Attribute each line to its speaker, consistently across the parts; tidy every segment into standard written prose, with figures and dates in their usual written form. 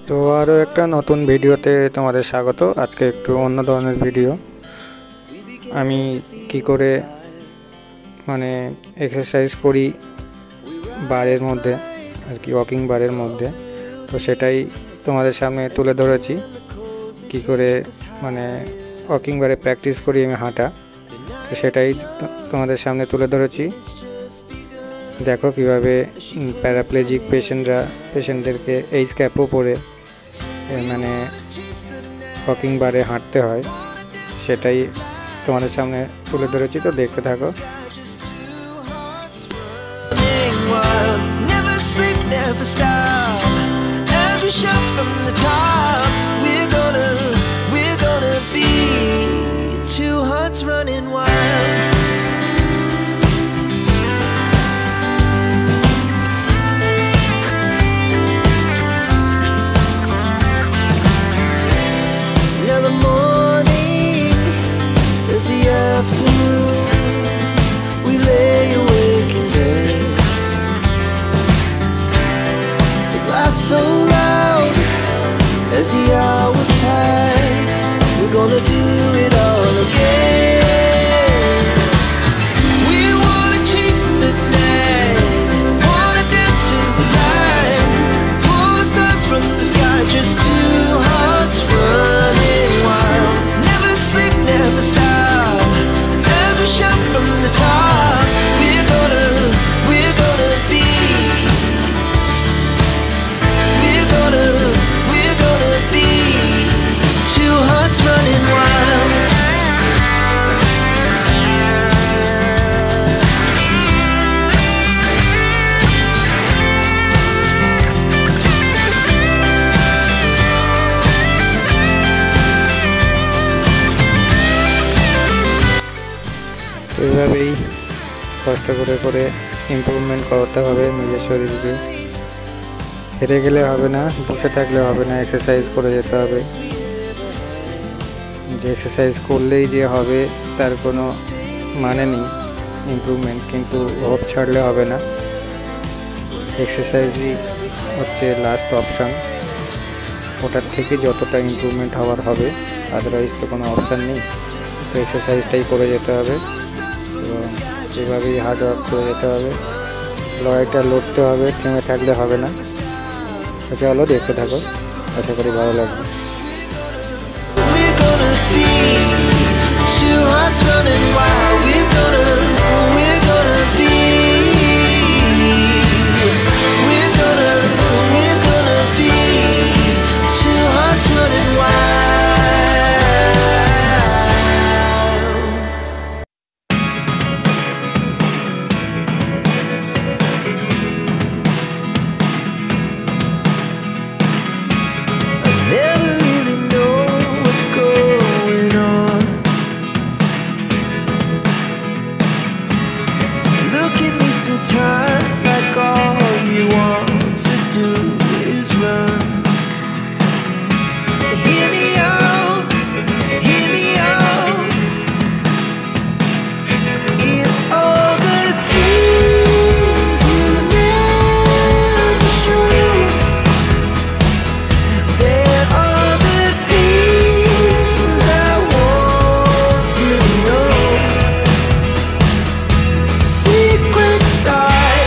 Speaker 1: তো আরও একটা নতুন ভিডিওতে তোমাদের স্বাগত। আজকে একটু অন্য ধরনের ভিডিও। আমি কি করে মানে এক্সারসাইজ করি বারের মধ্যে আর কি, ওয়াকিং বারের মধ্যে, তো সেটাই তোমাদের সামনে তুলে ধরেছি। কি করে মানে ওয়াকিং বারে প্র্যাকটিস করি আমি হাঁটা, তো সেটাই তোমাদের সামনে তুলে ধরেছি। দেখো কিভাবে প্যারাপ্লেজিক পেশেন্টদেরকে এই স্ক্যাপও পরে মানে ওয়াকিং বারে হাঁটতে হয়, সেটাই তোমাদের সামনে তুলে ধরেছি। তো দেখতে থাকো।
Speaker 2: So loud as the hours pass, we're gonna do it all again. We wanna chase the night, wanna dance to the light, pull the stars from the sky, just two hearts running wild. Never sleep, never stop, as we shout from the top. We're gonna be. We're gonna be two hearts running wild.
Speaker 1: এইভাবেই কষ্ট করে করে improvement করতে হবে নিজের শরীরকে। হেরে গেলে হবে না, বসে থাকলে হবে না, এক্সারসাইজ করে যেতে হবে। যে এক্সারসাইজ করলেই যে হবে তার কোনো মানে নেই ইমপ্রুভমেন্ট, কিন্তু হোপ ছাড়লে হবে না। এক্সারসাইজই হচ্ছে লাস্ট অপশান, ওটার থেকে যতটা ইমপ্রুভমেন্ট হওয়ার হবে, আদারওয়াইজ তো কোনো অপশান নেই। তো এক্সারসাইজটাই করে যেতে হবে এবং এভাবেই হার্ড ওয়ার্ক করে যেতে হবে। লড়াইটা লড়তে হবে, থেমে থাকলে হবে না। তো চলো দেখতে থাকো, আশা করি ভালো লাগবে।
Speaker 2: Sometimes like all you want to do is run. Hear me out, hear me out. It's all the things you never show. There are the things I want to know. Secret stars.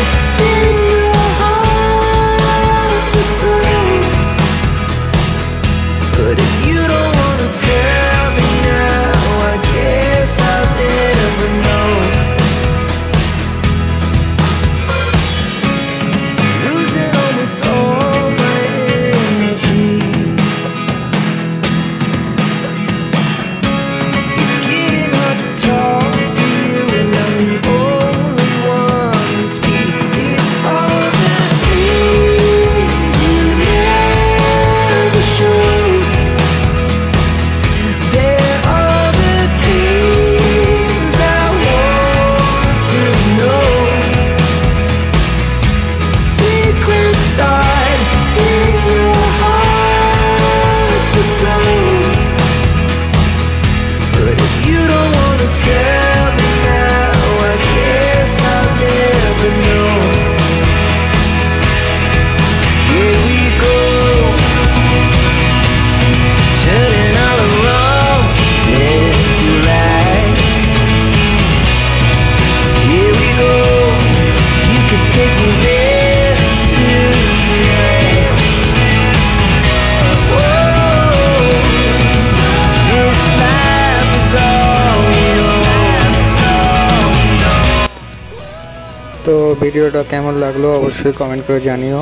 Speaker 1: তো ভিডিওটা কেমন লাগলো অবশ্যই comment করে জানিও,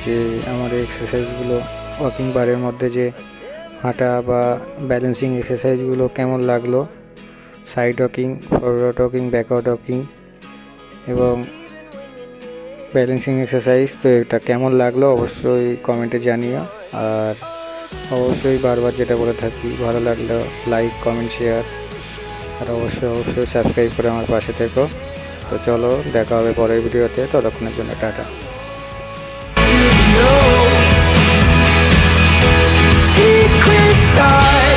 Speaker 1: যে আমার এক্সারসাইজগুলো walking বারের মধ্যে যে হাঁটা বা ব্যালেন্সিং এক্সারসাইজগুলো কেমন লাগলো, side walking, forward walking, backward walking এবং ব্যালেন্সিং এক্সারসাইজ, তো এটা কেমন লাগলো অবশ্যই কমেন্টে জানিও। আর অবশ্যই বারবার যেটা বলে থাকি, ভালো লাগলো লাইক, কমেন্ট, শেয়ার, আর অবশ্যই সাবস্ক্রাইব করে আমার পাশে থেকো। তো চলো, দেখা হবে পরের ভিডিওতে, ততক্ষণের জন্য টাটা।
Speaker 2: Secret stars.